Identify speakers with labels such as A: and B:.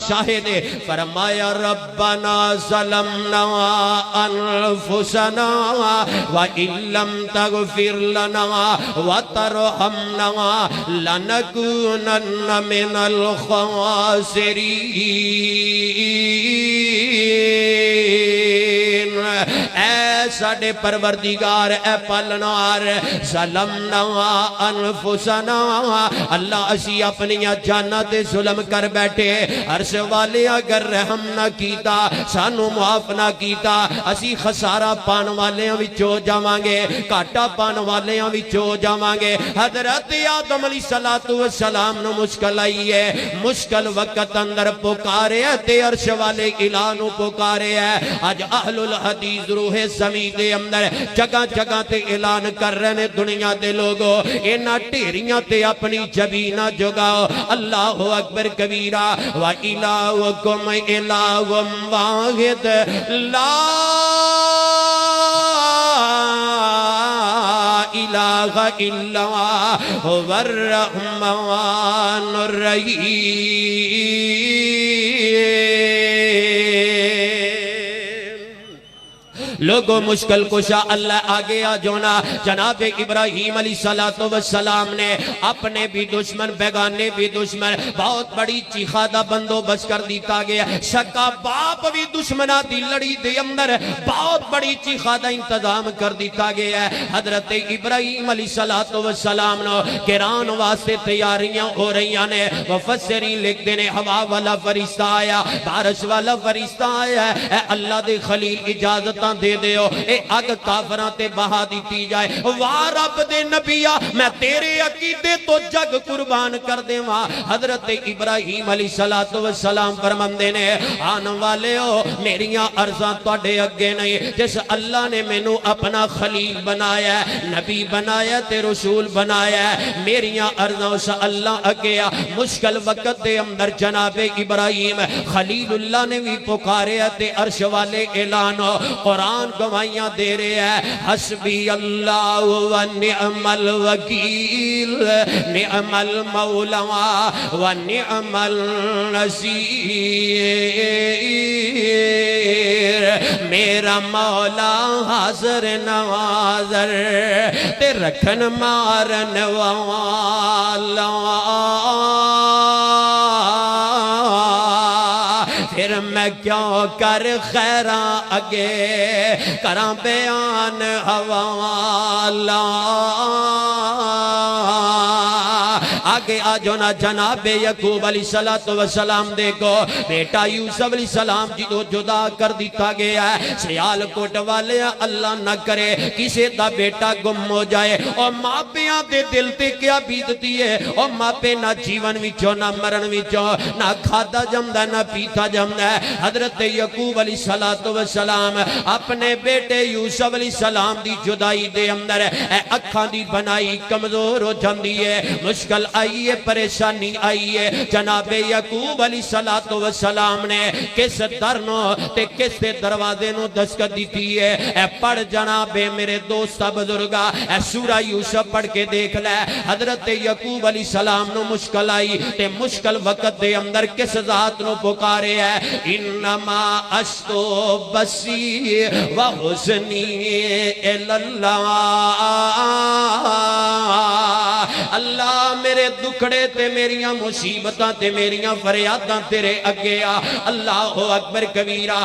A: شاہد فرمایا ربنا ظلمنا انفسنا وَإِن لَّمْ تَغْفِرْ لَنَا وَتَرْحَمْنَا لَنَكُونَنَّ مِنَ الْخَاسِرِينَ اے ساڈے پروردگار اے پالنار ظلمنا انفسنا اللہ اسی اپنی جاناں تے ظلم کر بیٹھے عرش والے اگر رحم نہ کیتا سانو معاف نہ کیتا اسی خسارہ پان والیاں وچوں جاواں گے گھاٹا پان والیاں وچوں جاواں گے حضرت آدم علیہ السلام نو مشکل آئی ہے مشکل وقت اندر پکارے تے عرش والے الہ نو پکارے ہے آج اہل الحدیث روح زمین دے اندر جگہ جگہ تے اعلان کر رہے نے دنیا دے لوگوں اینا ٹیریاں تے اپنی جبینہ جگاؤ اللہ اکبر کبیرہ وَإِلَٰهُكُمْ إِلَٰهٌ وَاحِدٌ لَا إِلَٰهَ إِلَّا هُوَ الرَّحْمَٰنُ الرَّحِيمُ لوگوں مشکل کشا اللہ آگے آجونا جناب ابراہیم علیہ السلام نے اپنے بھی دشمن بیگانے بھی دشمن بہت بڑی چیخادہ بندوبست کر دیتا گیا شکا باپ بھی دشمنہ دی لڑی دے اندر بہت بڑی چیخادہ انتظام کر دیتا گیا حضرت ابراہیم علیہ السلام نے کران واسطے تیاریاں ہو رہی نے مفسرین لکھ دینے ہوا والا فرشتہ آیا بارش والا فرشتہ آیا اے اللہ دے خلیل اجازتاں دے دیو اے اگ کافران تے بہا دیتی جائے واہ رب دے نبیہ میں تیرے عقیدے تو جگ قربان کر دے ماں حضرت ابراہیم علیہ السلام فرمندے نے آن والے ہو میریاں عرضاں توڑے اگے نہیں جس اللہ نے مینو اپنا خلیل بنایا ہے نبی بنایا تے رسول بنایا ہے میریاں عرضاں سے اللہ اگیا مشکل وقت دے اندر جناب ابراہیم خلیل اللہ نے بھی پکارے تے عرش والے اعلانو قرآن گوائیاں دے رہے ہیں حسبی اللہ و نعم الوکیل نعم المولا و نعم النصیر میرا مولا حاضر نوازر تے رکھن مارن والا پھر میں کیوں کر خیراں اگے کراں بیان حوالا آگے آجونا جناب یعقوب علیہ السلام دیکھو بیٹا یوسف علیہ السلام جی تو جدا کر دیتا گیا ہے سیال کوٹ والے اللہ نہ کرے کسے دا بیٹا گم ہو جائے اور ماں پیاں دے دل تے کیا بیتتی ہے اور ماں پہ نہ جیون وچوں نہ مرن وچوں نہ کھادا جمدہ نہ پیتا جمدہ حضرت یعقوب علیہ السلام اپنے بیٹے یوسف علیہ السلام دی جدائی دے اندر اے اکھاں دی بنائی کمزور ہو جاندی ہے مشکل آئیے پریشانی آئیے جناب یعقوب علیہ السلام نے کس درنوں تے کس دروازے نو دستک دیتی ہے اے پڑھ جناب میرے دوستہ بزرگا اے سورہ یوسف پڑھ کے دیکھ لے حضرت یعقوب علیہ السلام نو مشکل آئی تے مشکل وقت دے اندر کس ذات نو پکارے ہے انما اشتو بسی و حسنی الاللہ اللہ میرے دکھڑے تے میریاں مصیبتاں تے میریاں فریاداں تیرے اگے آ اللہ اکبر کبیرہ